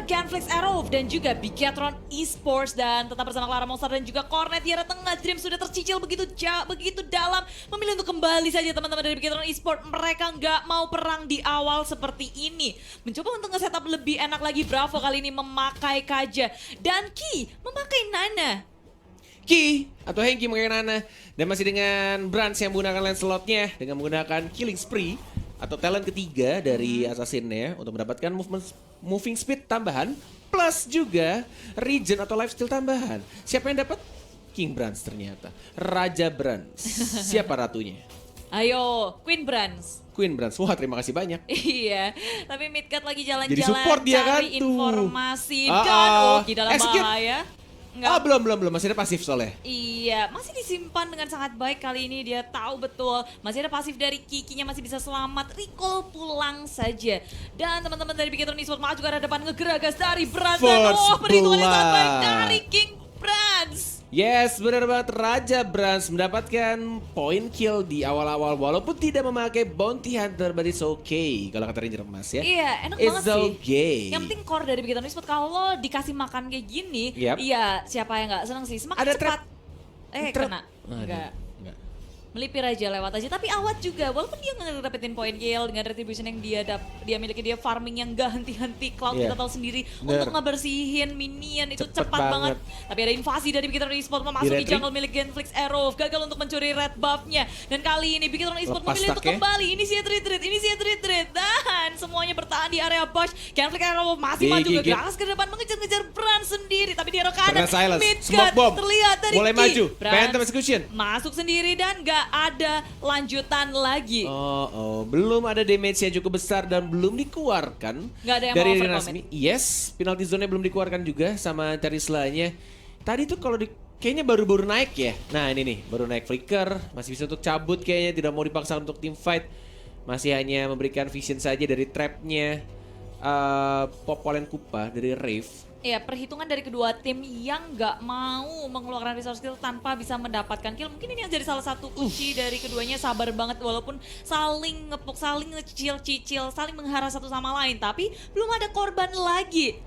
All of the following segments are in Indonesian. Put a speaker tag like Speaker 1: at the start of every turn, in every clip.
Speaker 1: Genflix Arrow dan juga Bigetron Esports. Dan tetap bersama Clara Monster dan juga Cornet di arah tengah. Dream sudah tercicil begitu dalam, memilih untuk kembali saja teman-teman dari Bigetron Esports. Mereka nggak mau perang di awal seperti ini, mencoba untuk nge-setup lebih enak lagi. Bravo kali ini memakai Kaja dan Ki memakai Nana.
Speaker 2: Ki atau Hengki menggunakan Nana, dan masih dengan Brands yang menggunakan lane slotnya dengan menggunakan Killing Spree atau talent ketiga dari Assassin-nya untuk mendapatkan moving speed tambahan plus juga regen atau lifesteal tambahan. Siapa yang dapat? King Brands ternyata. Raja Brands. Siapa ratunya?
Speaker 1: Ayo, Queen Brands.
Speaker 2: Queen Brands. Wah, terima kasih banyak.
Speaker 1: Iya, tapi Midgard lagi
Speaker 2: Jadi
Speaker 1: jalan-jalan
Speaker 2: support dia kan
Speaker 1: cari
Speaker 2: tuh.
Speaker 1: informasi dan Ki dalam
Speaker 2: execute.
Speaker 1: bahaya. Enggak.
Speaker 2: Belum. Masih ada pasif soalnya.
Speaker 1: Iya, masih disimpan dengan sangat baik kali ini. Dia tahu betul masih ada pasif dari Kikinya, masih bisa selamat. Recall pulang saja. Dan teman-teman dari Bigetron Esports maju ke arah depan, ngegeragas dari Brands. Dan perhitungan yang sangat baik dari King Brands.
Speaker 2: Yes, benar banget. Raja Brands mendapatkan point kill di awal-awal walaupun tidak memakai bounty hunter, but it's okay kalau kata Ranger Emas ya.
Speaker 1: Iya, enak
Speaker 2: it's
Speaker 1: banget sih.
Speaker 2: Okay.
Speaker 1: Yang penting core dari Bigetron Esports kalau dikasih makan kayak gini, iya siapa yang nggak seneng sih. Semakin
Speaker 2: ada
Speaker 1: cepat. Kena.
Speaker 2: Enggak.
Speaker 1: Enggak. Melipir aja, lewat aja. Tapi awat juga, walaupun dia nggak dapetin point kill dengan retribution yang dia miliki, dia farming yang gak henti-henti. Cloud kita tahu sendiri untuk ngebersihin minion itu cepat banget. Tapi ada invasi dari Bigetron Esports memasuki jungle milik Genflix Arrow, gagal untuk mencuri red buff-nya. Dan kali ini Bigetron Esports memilih untuk kembali initiate retreat, dan semuanya bertahan di area bush. Genflix Arrow masih maju ngegas ke depan, mengejar-ngejar Brands sendiri, tapi di arah kanan Midgard terlihat dari
Speaker 2: mulai maju. Phantom
Speaker 1: Brands
Speaker 2: Execution
Speaker 1: masuk sendiri dan gak ada lanjutan lagi.
Speaker 2: Belum ada damage yang cukup besar dan belum dikeluarkan dari Rinasmi. Yes, penalty zone-nya belum dikeluarkan juga sama Terisla-nya. Tadi tuh kalau kayaknya baru-baru naik ya. Nah ini nih, baru naik Flicker, masih bisa untuk cabut kayaknya, tidak mau dipaksa untuk team fight. Masih hanya memberikan vision saja dari trap-nya Popolen Kupa dari Rave.
Speaker 1: Ya, perhitungan dari kedua tim yang nggak mau mengeluarkan resource skill tanpa bisa mendapatkan kill. Mungkin ini yang jadi salah satu kunci dari keduanya, sabar banget walaupun saling ngepuk, saling ngecicil-cicil, saling menghara satu sama lain. Tapi belum ada korban lagi.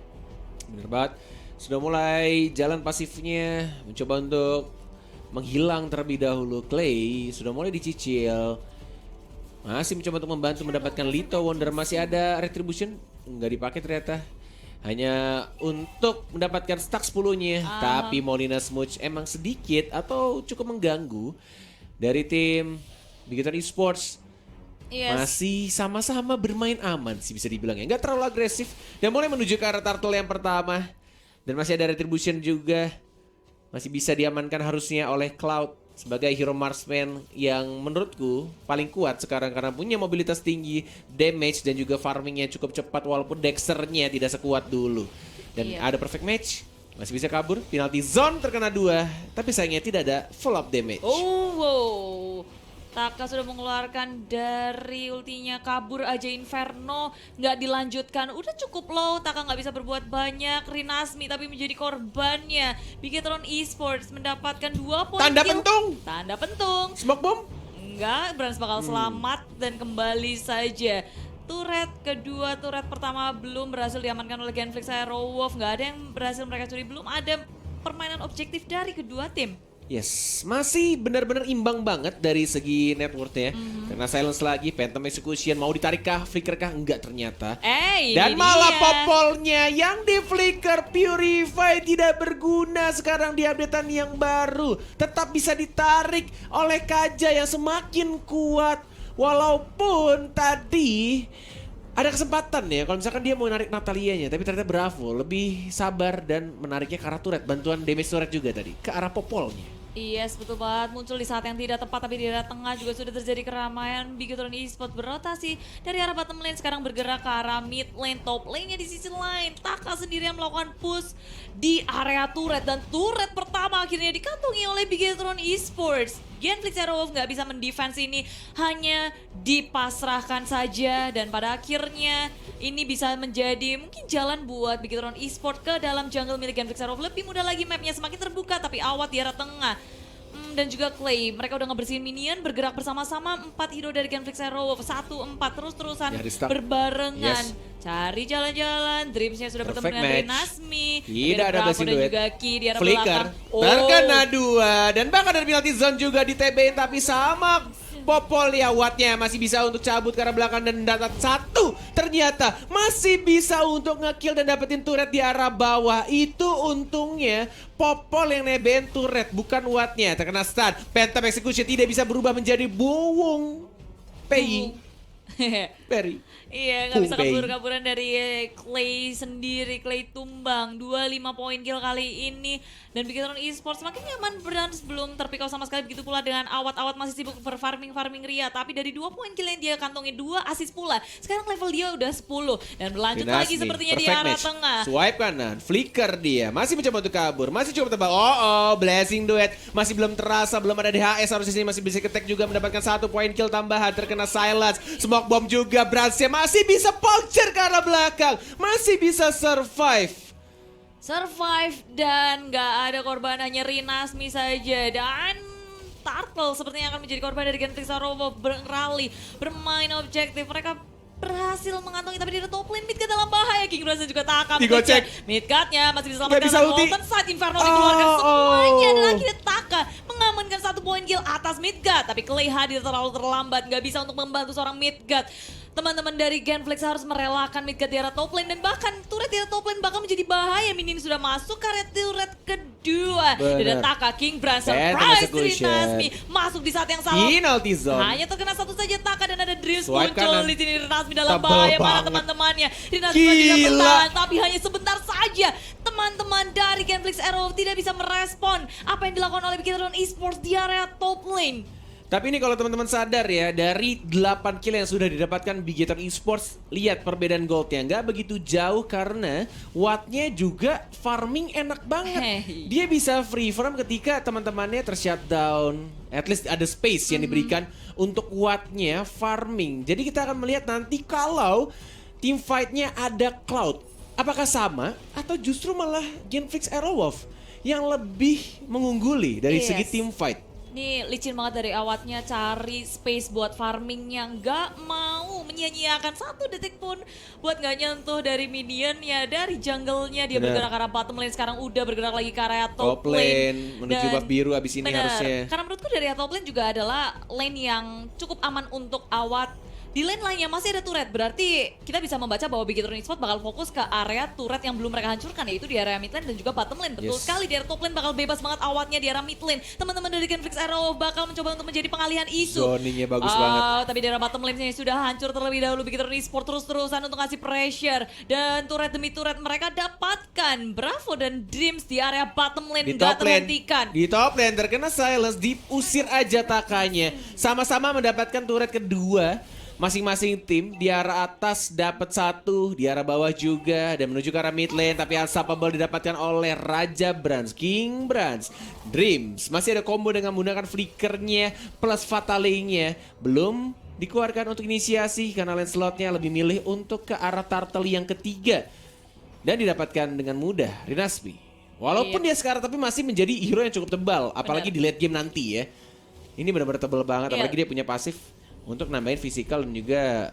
Speaker 2: Bener banget. Sudah mulai jalan pasifnya, mencoba untuk menghilang terlebih dahulu. Clay sudah mulai dicicil. Masih mencoba untuk membantu mendapatkan Lito Wonder. Masih ada retribution, nggak dipakai ternyata. Hanya untuk mendapatkan stack 10-nya. Tapi Molina Smooch emang sedikit atau cukup mengganggu dari tim Bigetron Esports. Masih sama-sama bermain aman sih bisa dibilang ya. Nggak terlalu agresif. Dan mulai menuju ke arah turtle yang pertama. Dan masih ada retribution juga. Masih bisa diamankan harusnya oleh Cloud sebagai hero marksman yang menurutku paling kuat sekarang karena punya mobilitas tinggi, damage dan juga farmingnya cukup cepat walaupun Dexter-nya tidak sekuat dulu. Dan ada perfect match, masih bisa kabur, penalty zone terkena 2, tapi sayangnya tidak ada full up damage.
Speaker 1: Taka sudah mengeluarkan dari ultinya, kabur aja Inferno, nggak dilanjutkan. Udah cukup low, Taka nggak bisa berbuat banyak. Rinasmi tapi menjadi korbannya. Bigetron Esports mendapatkan 2 poin
Speaker 2: Tanda
Speaker 1: kill.
Speaker 2: pentung.
Speaker 1: Tanda pentung.
Speaker 2: Smoke bomb?
Speaker 1: Enggak, Brands bakal selamat dan kembali saja. Turret kedua, turret pertama belum berhasil diamankan oleh Genflix Arrow Wolf. Nggak ada yang berhasil mereka curi, belum ada permainan objektif dari kedua tim.
Speaker 2: Yes, masih benar-benar imbang banget dari segi net worth-nya. Karena silence lagi, Phantom Execution mau ditarik kah, flicker kah? Enggak ternyata. Dan malah popolnya yang di flicker Purify tidak berguna sekarang di updatean yang baru. Tetap bisa ditarik oleh Kaja yang semakin kuat. Walaupun tadi ada kesempatan ya kalau misalkan dia mau narik Natalia-nya, tapi ternyata Bravo lebih sabar dan menariknya ke arah turret, bantuan damage turret juga tadi ke arah popolnya.
Speaker 1: Yes, betul banget. Muncul di saat yang tidak tepat, tapi di arah tengah juga sudah terjadi keramaian. Bigetron Esports berotasi dari arah bottom lane, sekarang bergerak ke arah mid lane, top lane-nya di sisi lain. Taka sendiri yang melakukan push di area turret, dan turret pertama akhirnya dikantongi oleh Bigetron Esports. Genflix Arrow nggak bisa mendefense ini, hanya dipasrahkan saja, dan pada akhirnya ini bisa menjadi mungkin jalan buat Bigetron Esports ke dalam jungle milik Genflix Arrow. Lebih mudah lagi, mapnya semakin terbuka, tapi awat di arah tengah. dan juga Clay. Mereka udah ngebersihin minion, bergerak bersama-sama 4 hero dari Genflix Aerowolf. 1-4 terus-terusan berbarengan.
Speaker 2: Yes.
Speaker 1: Cari jalan-jalan, Dreamsnya sudah bertemu
Speaker 2: Perfect
Speaker 1: dengan
Speaker 2: match.
Speaker 1: Renasmi.
Speaker 2: Tidak ada
Speaker 1: Bravo
Speaker 2: blessing
Speaker 1: dan
Speaker 2: duet.
Speaker 1: juga Ki di arah
Speaker 2: Flicker.
Speaker 1: belakang.
Speaker 2: Terkena 2. Dan bahkan dari penalty zone juga di TB. Tapi sama Popol ya Wattnya masih bisa untuk cabut ke arah belakang dan dapat 1. Ternyata masih bisa untuk ngekill dan dapetin turret di arah bawah. Itu untungnya Popol yang nebeng turret bukan Wattnya. Terkena stun. Phantom Execution tidak bisa berubah menjadi Buwung. Pei. Perry.
Speaker 1: Iya, nggak bisa
Speaker 2: Humpei.
Speaker 1: kabur-kaburan dari Clay sendiri. Clay tumbang 25 poin kill kali ini. Dan Bigetron Esports makin nyaman Brans belum terpikau sama sekali. Begitu pula dengan Awat masih sibuk berfarming Ria. Tapi dari 2 poin kill yang dia kantongi 2 assist pula. Sekarang level dia udah 10 dan berlanjut lagi sepertinya di
Speaker 2: Perfect
Speaker 1: arah
Speaker 2: match.
Speaker 1: tengah.
Speaker 2: Swipe kanan, flicker dia. Masih mencoba untuk kabur, masih cukup tebal. Oh, blessing duet. Masih belum terasa, belum ada DHS. Harusnya sini masih bisa ketek juga mendapatkan 1 poin kill tambahan. Terkena silence. Smoke bomb juga. Bransnya masih bisa puncture ke arah belakang. Masih bisa survive.
Speaker 1: Dan nggak ada korban, hanya Renasmi saja. Dan Turtle sepertinya akan menjadi korban dari Genflix Aerowolf. Berrally, bermain objektif. Mereka berhasil mengantongi, tapi dia top lane mid ke dalam bahaya. King Brans juga takam.
Speaker 2: Digocek.
Speaker 1: Mid-cutnya masih bisa
Speaker 2: Nggak
Speaker 1: selamatkan.
Speaker 2: bisa ulti.
Speaker 1: Golden Side Inferno dikeluarkan
Speaker 2: Oh,
Speaker 1: semuanya. Dan
Speaker 2: oh.
Speaker 1: akhirnya Taka mengamankan 1 poin kill atas mid-gut. Tapi Clay hadir terlalu terlambat. Nggak bisa untuk membantu seorang mid-gut. Teman-teman dari Genflix harus merelakan mid-gut di arah top lane. Dan bahkan turret di arah top lane bakal menjadi bahaya. Minion sudah masuk ke turret kedua. Dan Taka, King Brans, surprise Renasmi. Masuk di saat yang salah.
Speaker 2: Penalty zone.
Speaker 1: Hanya terkena 1 saja Taka dan ada Dreams
Speaker 2: Swipe
Speaker 1: muncul
Speaker 2: kanan.
Speaker 1: di sini. Renasmi dalam
Speaker 2: Tebal
Speaker 1: bahaya mana
Speaker 2: banget.
Speaker 1: teman-temannya. Renasmi tidak
Speaker 2: Gila.
Speaker 1: bertahan, tapi hanya sebentar saja. Teman-teman dari Genflix Aerowolf tidak bisa merespon apa yang dilakukan oleh Bigetron Esports di area top lane.
Speaker 2: Tapi ini kalau teman-teman sadar ya, dari 8 kill yang sudah didapatkan Bigetron Esports, lihat perbedaan goldnya. Nggak begitu jauh karena Wattnya juga farming enak banget.
Speaker 1: Hey.
Speaker 2: Dia bisa free farm ketika teman-temannya tershutdown. At least ada space yang diberikan untuk Wattnya farming. Jadi kita akan melihat nanti kalau team fight-nya ada Cloud. Apakah sama atau justru malah Genflix Aerowolf yang lebih mengungguli dari
Speaker 1: Yes.
Speaker 2: segi team fight?
Speaker 1: Nih licin banget dari Awatnya cari space buat farmingnya, nggak mau menyia-nyiakan 1 detik pun buat nggak nyentuh dari minionnya, dari jungle-nya. Dia
Speaker 2: Bener.
Speaker 1: bergerak ke arah bottom lane, sekarang udah bergerak lagi ke area
Speaker 2: Top
Speaker 1: top
Speaker 2: lane, menuju
Speaker 1: Dan
Speaker 2: buff biru abis ini
Speaker 1: bener,
Speaker 2: harusnya.
Speaker 1: karena menurutku dari area top lane juga adalah lane yang cukup aman untuk Awat. Di lane lainnya masih ada turret, berarti kita bisa membaca bahwa Bigetron Esports bakal fokus ke area turret yang belum mereka hancurkan, yaitu di area mid lane dan juga bottom lane. Betul
Speaker 2: Yes.
Speaker 1: sekali, di area top lane bakal bebas banget Awatnya di area mid lane. Teman-teman dari Genflix Aerowolf bakal mencoba untuk menjadi pengalihan isu.
Speaker 2: Zoningnya bagus banget.
Speaker 1: Tapi di area bottom lane sudah hancur terlebih dahulu. Bigetron Esports terus-terusan untuk ngasih pressure. Dan turret demi turret mereka dapatkan. Bravo dan Dreams di area bottom lane
Speaker 2: Di
Speaker 1: nggak
Speaker 2: top lane,
Speaker 1: terhentikan.
Speaker 2: di top lane terkena silence, diusir aja Takanya. Sama-sama mendapatkan turret kedua. Masing-masing tim di arah atas dapat 1, di arah bawah juga dan menuju ke arah mid lane, tapi unstoppable didapatkan oleh Raja Brans, King Brans. Dreams masih ada combo dengan menggunakan flickernya plus fatalingnya, belum dikeluarkan untuk inisiasi karena lane slotnya lebih milih untuk ke arah turtle yang ketiga dan didapatkan dengan mudah Renasmi. Walaupun dia sekarang tapi masih menjadi hero yang cukup tebal, apalagi di late game nanti ya. Ini benar-benar tebal banget, apalagi dia punya pasif untuk nambahin physical dan juga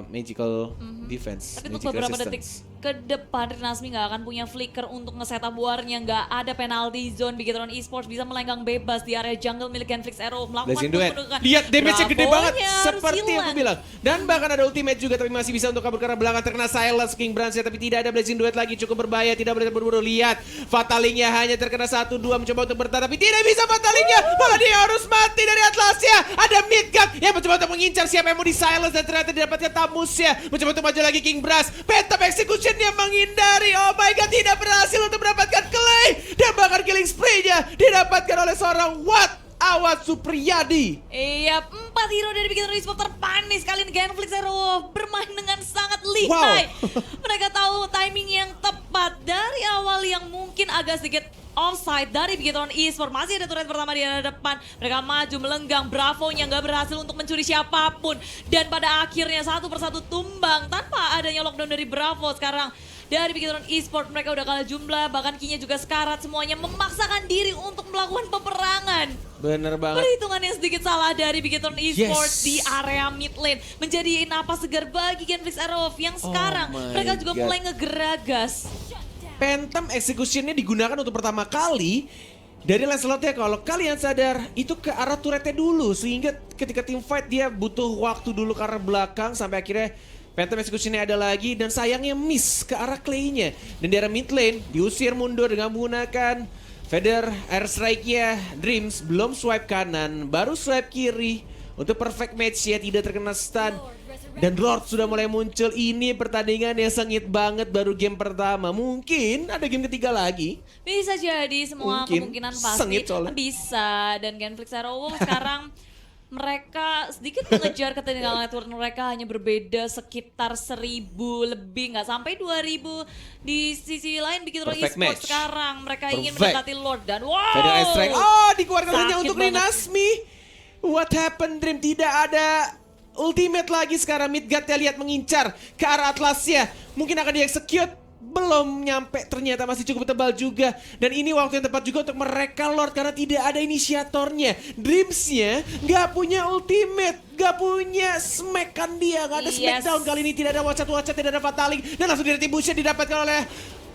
Speaker 2: magical defense.
Speaker 1: Tapi untuk
Speaker 2: magical
Speaker 1: beberapa detik
Speaker 2: resistance.
Speaker 1: ke depan Renasmi nggak akan punya flicker untuk nge-setup warnya, nggak ada penalty zone. Bigetron Esports bisa melenggang bebas di area jungle milik Genflix Aerowolf, melakukan
Speaker 2: Blessing duet.
Speaker 1: push-push.
Speaker 2: Lihat damage-nya gede banget
Speaker 1: Bravonya harus
Speaker 2: seperti yang
Speaker 1: hilang.
Speaker 2: aku bilang. Dan bahkan ada ultimate juga tapi masih bisa untuk kabur ke arah belakang, terkena silence King Brans ya, tapi tidak ada blessing duet lagi, cukup berbahaya, tidak boleh terburu-buru. Lihat fatalingnya hanya terkena 1-2, mencoba untuk bertahan tapi tidak bisa fatalingnya, malah dia harus mati dari Atlasnya. Ada Midgard yang mencoba untuk mengincar siapa yang mau di silence dan ternyata didapatkan Tamusnya. Mencoba untuk maju lagi King Brans, Phantom Execution dia menghindari. Oh my god, tidak berhasil untuk mendapatkan Clay dan bahkan killing spree-nya didapatkan oleh seorang Awat Supriyadi.
Speaker 1: Iya, 4 hero dari Bigetron Esports terpanis kali ini. Genflix Aerowolf bermain dengan sangat lihai. Mereka tahu timing yang tepat dari awal yang mungkin agak sedikit offside dari Bigetron Esports. Masih ada turret pertama di arah depan. Mereka maju melenggang. Bravonya nggak berhasil untuk mencuri siapapun. Dan pada akhirnya satu persatu tumbang tanpa adanya lockdown dari Bravo sekarang. dari Bigetron Esports. Mereka udah kalah jumlah, bahkan Kinya juga sekarat, semuanya memaksakan diri untuk melakukan peperangan.
Speaker 2: Bener banget.
Speaker 1: Perhitungan yang sedikit salah dari Bigetron Esports
Speaker 2: Yes.
Speaker 1: di area mid lane menjadi napas segar bagi Genflix Aerowolf yang sekarang
Speaker 2: my
Speaker 1: mereka juga
Speaker 2: God.
Speaker 1: mulai ngegeragas.
Speaker 2: Phantom Execution-nya digunakan untuk pertama kali dari Lancelot-nya. Kalau kalian sadar itu ke arah turretnya dulu, sehingga ketika team fight dia butuh waktu dulu ke arah belakang sampai akhirnya Phantom Execution-nya ada lagi dan sayangnya miss ke arah Clay-nya. Dan di arah mid lane diusir mundur dengan menggunakan Feather Airstrike-nya. Dreams belum swipe kanan, baru swipe kiri untuk perfect match-nya, tidak terkena stun. Dan Lord sudah mulai muncul. Ini pertandingan yang sengit banget, baru game pertama. Mungkin ada game ketiga lagi.
Speaker 1: Bisa jadi, semua
Speaker 2: Mungkin.
Speaker 1: kemungkinan pasti
Speaker 2: Sengit soalnya.
Speaker 1: bisa. Dan Genflix Aerowolf sekarang mereka sedikit mengejar ketinggalan network mereka, hanya berbeda sekitar 1000 lebih, nggak sampai 2000. Di sisi lain Bigetron
Speaker 2: Perfect
Speaker 1: Esports
Speaker 2: match.
Speaker 1: sekarang mereka ingin
Speaker 2: Perfect.
Speaker 1: mendekati Lord dan
Speaker 2: Feather Airstrike. Oh, dikeluarkan hanya
Speaker 1: Sakit
Speaker 2: untuk
Speaker 1: banget.
Speaker 2: Rinasmi. What happened, Dream? Tidak ada ultimate lagi sekarang. Midgard-nya lihat mengincar ke arah Atlasnya. Mungkin akan di-execute. Belum nyampe, ternyata masih cukup tebal juga. Dan ini waktu yang tepat juga untuk mereka Lord, karena tidak ada inisiatornya. Dreams-nya nggak punya ultimate, nggak punya smack kan dia. Nggak ada smackdown kali ini, tidak ada wacat-wacat, tidak ada fataling. Dan langsung dari timbusnya didapatkan oleh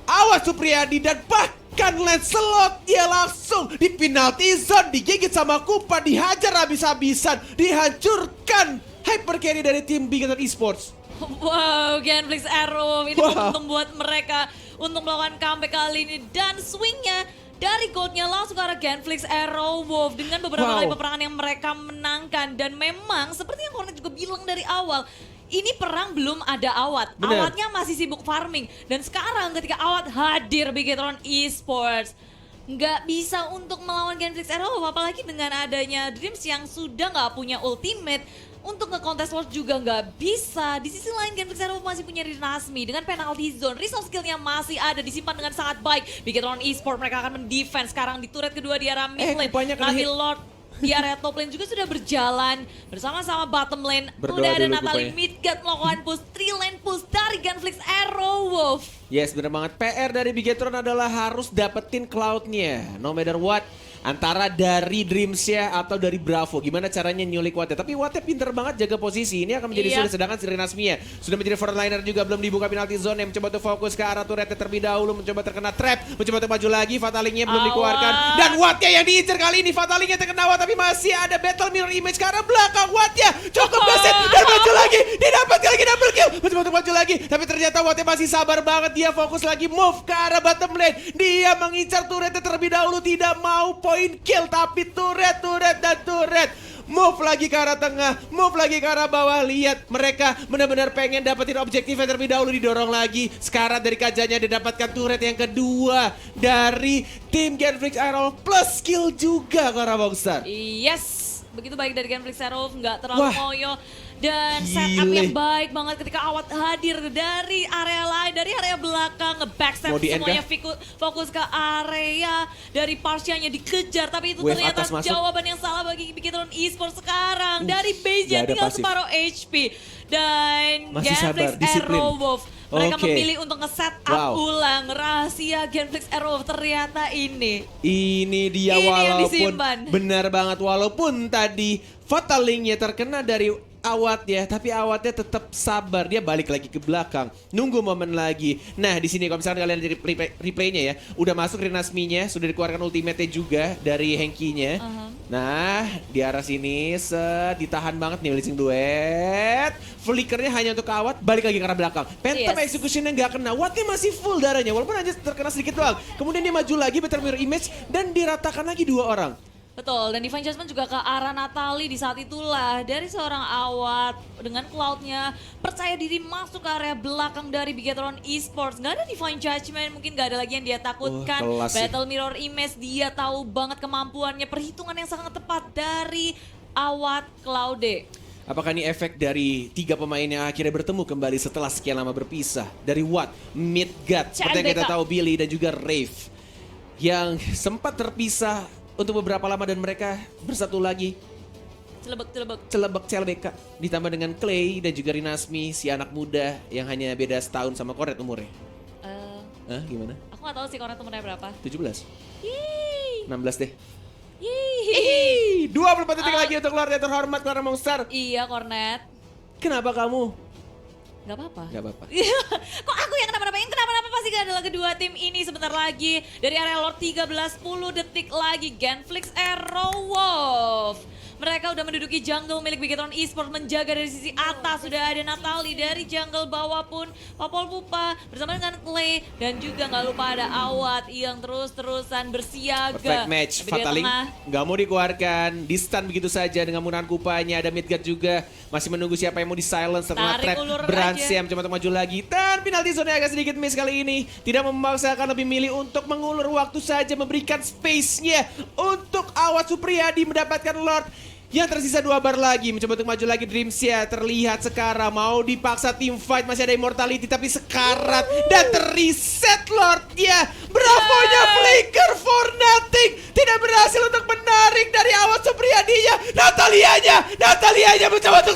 Speaker 2: Awas Supriyadi. Dan bahkan Lancelot dia langsung di penalty zone, digigit sama Kupa, dihajar habis-habisan, dihancurkan. Hyper carry dari tim Bigetron Esports.
Speaker 1: wow, Genflix Aerowolf ini
Speaker 2: Wow.
Speaker 1: momentum buat mereka untuk melakukan comeback kali ini. Dan swingnya dari goldnya langsung ke arah Genflix Aerowolf dengan beberapa
Speaker 2: Wow.
Speaker 1: kali peperangan yang mereka menangkan. Dan memang seperti yang Cornet juga bilang dari awal, ini perang belum ada Awat.
Speaker 2: Bener.
Speaker 1: Awatnya masih sibuk farming. Dan sekarang ketika Awat hadir Bigetron Esports, nggak bisa untuk melawan Genflix Aerowolf, apalagi dengan adanya Dreams yang sudah nggak punya ultimate. Untuk nge-contest Lord juga nggak bisa. Di sisi lain Genflix Aerowolf masih punya Rinasmi dengan penalty zone. Resource skillnya masih ada, disimpan dengan sangat baik. Bigetron Esports mereka akan mendefense sekarang di turret kedua di arah mid lane.
Speaker 2: Kupanya kena
Speaker 1: Navi
Speaker 2: hit.
Speaker 1: Lord di area top lane juga sudah berjalan bersama-sama bottom lane.
Speaker 2: Berdoa
Speaker 1: Udah ada
Speaker 2: dulu
Speaker 1: Natalie
Speaker 2: Kupanya.
Speaker 1: Midgard melakukan push, 3 lane push dari Genflix Aerowolf.
Speaker 2: Yes, bener banget. PR dari Bigetron adalah harus dapetin cloud-nya. No matter what. Antara dari Dreams-nya atau dari Bravo. Gimana caranya nyulik Wattnya. Tapi Wattnya pinter banget jaga posisi. Ini akan menjadi
Speaker 1: Iya.
Speaker 2: sulit. Sedangkan si Rinasmi sudah menjadi frontliner juga. Belum dibuka penalty zone. Yang mencoba untuk fokus ke arah turretnya terlebih dahulu. Mencoba terkena trap. Mencoba untuk maju lagi. Fatalingnya belum dikeluarkan.
Speaker 1: Awat.
Speaker 2: Dan Wattnya yang diincar kali ini. Fatalingnya terkena Watt. Tapi masih ada battle mirror image ke arah belakang. Wattnya cukup gesit. Dan maju lagi. Didapatkan lagi double kill. Mencoba untuk maju lagi. Tapi ternyata Wattnya masih sabar banget. Dia fokus lagi move ke arah bottom lane. Dia mengincar turretnya terlebih dahulu. Tidak mau point kill. Tapi turret dan turret. Move lagi ke arah tengah, move lagi ke arah bawah. Lihat mereka benar-benar pengen dapetin objektifnya terlebih dahulu, didorong lagi. Sekarang dari kajanya didapatkan turret yang kedua dari tim Genflix Aerowolf plus skill juga ke arah Bongstar.
Speaker 1: Yes, begitu baik dari Genflix Aerowolf, nggak terlalu
Speaker 2: Wah.
Speaker 1: ngoyo. Dan setup
Speaker 2: Gile.
Speaker 1: yang baik banget ketika Awat hadir dari area lain, dari area belakang, nge-backstep
Speaker 2: Mau di-end
Speaker 1: semuanya
Speaker 2: kah?
Speaker 1: fokus ke area dari Parsianya dikejar. Tapi itu
Speaker 2: Wave
Speaker 1: ternyata
Speaker 2: atas masuk.
Speaker 1: jawaban yang salah bagi Bigetron Esports sekarang. Dari base-nya
Speaker 2: nggak ada
Speaker 1: tinggal
Speaker 2: pasif.
Speaker 1: separuh HP. Dan
Speaker 2: Masih sabar,
Speaker 1: Genflix
Speaker 2: disiplin.
Speaker 1: Aerowolf, mereka
Speaker 2: Oke.
Speaker 1: memilih untuk nge-set up
Speaker 2: Wow.
Speaker 1: ulang rahasia Genflix Aerowolf ternyata ini.
Speaker 2: Ini dia
Speaker 1: Ini yang
Speaker 2: walaupun
Speaker 1: disimpan.
Speaker 2: benar banget, walaupun tadi fatalingnya terkena dari Awat ya, tapi Awatnya tetap sabar, dia balik lagi ke belakang, nunggu momen lagi. Nah di sini kalau misalnya kalian lihat replaynya ya, udah masuk Rinasmi-nya, sudah dikeluarkan ultimate-nya juga dari Henki-nya. Nah di arah sini ditahan banget nih Blazing Duet. Flickernya hanya untuk Awat, balik lagi ke arah belakang. Phantom
Speaker 1: Yes.
Speaker 2: Execution-nya nggak kena, Wattnya masih full darahnya, walaupun hanya terkena sedikit doang. Kemudian dia maju lagi, Battle Mirror Image, dan diratakan lagi 2 orang.
Speaker 1: Betul, dan Divine Judgment juga ke arah Natalie di saat itulah dari seorang Awat dengan cloud-nya percaya diri masuk ke area belakang dari Bigetron Esports. Nggak ada Divine Judgment, mungkin nggak ada lagi yang dia takutkan.
Speaker 2: Kelas sih.
Speaker 1: Battle Mirror Image, dia tahu banget kemampuannya, perhitungan yang sangat tepat dari Awat Cloude.
Speaker 2: Apakah ini efek dari 3 pemain yang akhirnya bertemu kembali setelah sekian lama berpisah? Dari Watt, Midgard, seperti yang kita
Speaker 1: CNBK.
Speaker 2: tahu Billy dan juga Rave. Yang sempat terpisah untuk beberapa lama dan mereka bersatu lagi.
Speaker 1: Celebek-celebek.
Speaker 2: Celebek CLBK ditambah dengan Clay dan juga Rinasmi, si anak muda yang hanya beda setahun sama Cornet umurnya. Hah, gimana?
Speaker 1: Aku gak tahu sih Cornet umurnya berapa.
Speaker 2: 17.
Speaker 1: Yeay.
Speaker 2: 16 deh.
Speaker 1: Yeay.
Speaker 2: 24 detik lagi untuk Lord yang terhormat Clara Monster.
Speaker 1: Iya Cornet.
Speaker 2: Kenapa kamu?
Speaker 1: Gak apa-apa.
Speaker 2: Gak apa-apa.
Speaker 1: Kok aku yang kenapa-napa? Yang kenapa-napa pasti adalah kedua tim ini sebentar lagi. Dari area Lord 13, 10 detik lagi. Genflix Arrow Wolf. Mereka udah menduduki jungle milik Bigetron Esports, menjaga dari sisi atas. Sudah ada Natali dari jungle bawah pun. Popol Pupa bersama dengan Clay. Dan juga gak lupa ada Awat yang terus-terusan bersiaga.
Speaker 2: Perfect match.
Speaker 1: Tapi di
Speaker 2: Fataling
Speaker 1: tengah,
Speaker 2: nggak mau dikeluarkan. Di stun begitu saja dengan menggunakan kupanya. Ada Midgard juga. Masih menunggu siapa yang mau di silence setelah
Speaker 1: Tarik
Speaker 2: trap.
Speaker 1: ulur
Speaker 2: Bransiam coba untuk maju lagi. Dan penalti zone agak sedikit miss kali ini. Tidak memaksakan, lebih milih untuk mengulur waktu saja. Memberikan space-nya untuk Awat Supriyadi mendapatkan Lord. Yang tersisa 2 bar lagi, mencoba untuk maju lagi Dreamsia. Terlihat sekarang mau dipaksa team fight, masih ada Immortality tapi sekarat dan terreset Lordnya. Bravonya Flicker for nothing, tidak berhasil untuk menarik dari Awat Supriyadinya. Natalianya mencoba untuk